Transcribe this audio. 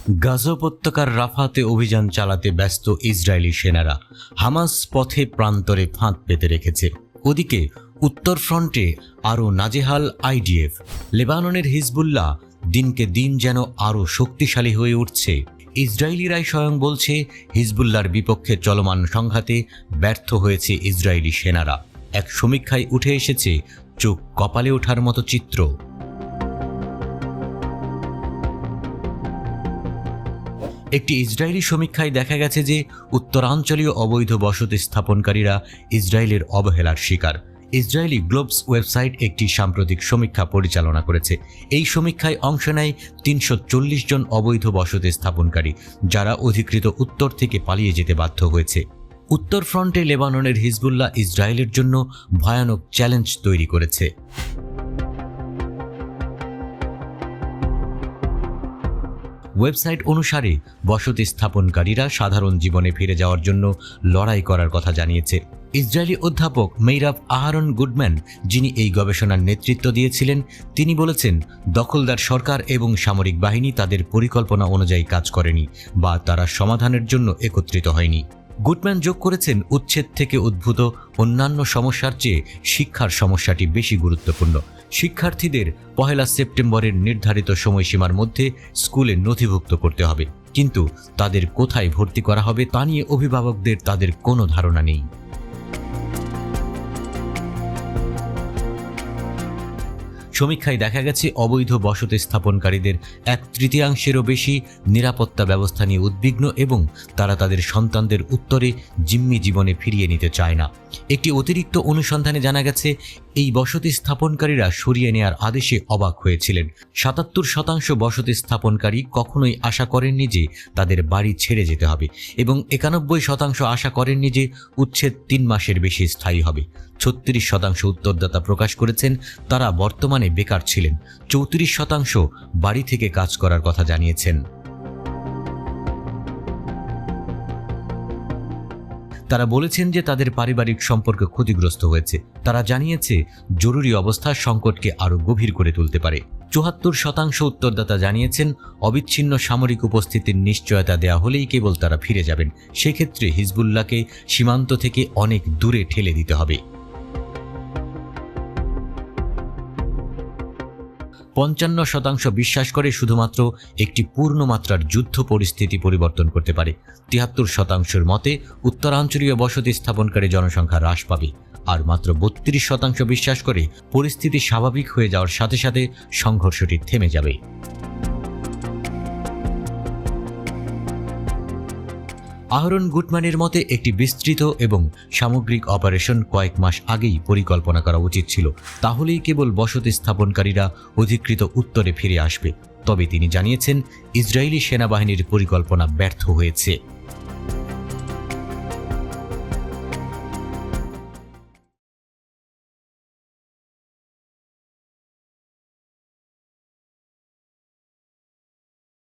গাজা উপত্যকার রাফাতে অভিযান চালাতে ব্যস্ত ইসরায়েলি সেনারা। হামাস পথে প্রান্তরে ফাঁদ পেতে রেখেছে। ওদিকে উত্তর ফ্রন্টে আরও নাজেহাল আইডিএফ। লেবাননের হিজবুল্লাহ দিনকে দিন যেন আরও শক্তিশালী হয়ে উঠছে। ইসরায়েলিরাই স্বয়ং বলছে হিজবুল্লাহর বিপক্ষে চলমান সংঘাতে ব্যর্থ হয়েছে ইসরায়েলি সেনারা। এক সমীক্ষায় উঠে এসেছে চোখ কপালে ওঠার মতো চিত্র। একটি ইসরায়েলি সমীক্ষায় দেখা গেছে যে উত্তরাঞ্চলীয় অবৈধ বসতি স্থাপনকারীরা ইসরায়েলের অবহেলার শিকার। ইসরায়েলি গ্লোবস ওয়েবসাইট একটি সাম্প্রতিক সমীক্ষা পরিচালনা করেছে। এই সমীক্ষায় অংশ নেয় ৩৪০ জন অবৈধ বসতি স্থাপনকারী, যারা অধিকৃত উত্তর থেকে পালিয়ে যেতে বাধ্য হয়েছে। উত্তর ফ্রন্টে লেবাননের হিজবুল্লাহ ইসরায়েলের জন্য ভয়ানক চ্যালেঞ্জ তৈরি করেছে। ওয়েবসাইট অনুসারে বসতি স্থাপনকারীরা সাধারণ জীবনে ফিরে যাওয়ার জন্য লড়াই করার কথা জানিয়েছে। ইসরায়েলি অধ্যাপক মেইরাভ আহারন গুডম্যান, যিনি এই গবেষণার নেতৃত্ব দিয়েছিলেন, তিনি বলেছেন, দখলদার সরকার এবং সামরিক বাহিনী তাদের পরিকল্পনা অনুযায়ী কাজ করেনি বা তারা সমাধানের জন্য একত্রিত হয়নি। গুডম্যান যোগ করেছেন, উচ্ছেদ থেকে উদ্ভূত অন্যান্য সমস্যার চেয়ে শিক্ষার সমস্যাটি বেশি গুরুত্বপূর্ণ। শিক্ষার্থীদের ১ সেপ্টেম্বরের নির্ধারিত সময়সীমার মধ্যে স্কুলে নথিভুক্ত করতে হবে, কিন্তু তাদের কোথায় ভর্তি করা হবে তা নিয়ে অভিভাবকদের তাদের কোনো ধারণা নেই। সমীক্ষায় দেখা গেছে অবৈধ বসতি স্থাপনকারীদের ১/৩ বেশি নিরাপত্তা ব্যবস্থা নিয়ে উদ্বিগ্ন এবং তারা তাদের সন্তানদের উত্তরে জিম্মি জীবনে ফিরিয়ে নিতে চায় না। একটি অতিরিক্ত অনুসন্ধানে জানা গেছে এই বসতি স্থাপনকারীরা সরিয়ে নেওয়ার আদেশে অবাক হয়েছিলেন। ৭৭% বসতি স্থাপনকারী কখনোই আশা করেননি যে তাদের বাড়ি ছেড়ে যেতে হবে এবং ৯১% আশা করেননি যে উচ্ছেদ ৩ মাসের বেশি স্থায়ী হবে। ৩৬% উত্তরদাতা প্রকাশ করেছেন তারা বর্তমানে বেকার ছিলেন। ৩৪% বাড়ি থেকে কাজ করার কথা জানিয়েছেন। তারা বলেছেন যে তাদের পারিবারিক সম্পর্ক ক্ষতিগ্রস্ত হয়েছে। তারা জানিয়েছে জরুরি অবস্থা সংকটকে আরও গভীর করে তুলতে পারে। ৭৪% উত্তরদাতা জানিয়েছেন অবিচ্ছিন্ন সামরিক উপস্থিতির নিশ্চয়তা দেয়া হলেই কেবল তারা ফিরে যাবেন। সেক্ষেত্রে হিজবুল্লাহকে সীমান্ত থেকে অনেক দূরে ঠেলে দিতে হবে। ৫৫% বিশ্বাস করে শুধুমাত্র একটি পূর্ণমাত্রার যুদ্ধ পরিস্থিতি পরিবর্তন করতে পারে। ৭৩%-র মতে উত্তরাঞ্চলীয় বসতি স্থাপনকারী জনসংখ্যা হ্রাস পাবে, আর মাত্র ৩২% বিশ্বাস করে পরিস্থিতি স্বাভাবিক হয়ে যাওয়ার সাথে সাথে সংঘর্ষটি থেমে যাবে। আহরন গুডম্যানের মতে একটি বিস্তৃত এবং সামগ্রিক অপারেশন কয়েক মাস আগেই পরিকল্পনা করা উচিত ছিল, তাহলেই কেবল বসতি স্থাপনকারীরা অধিকৃত উত্তরে ফিরে আসবে। তবে তিনি জানিয়েছেন ইসরায়েলি সেনাবাহিনীর পরিকল্পনা ব্যর্থ হয়েছে।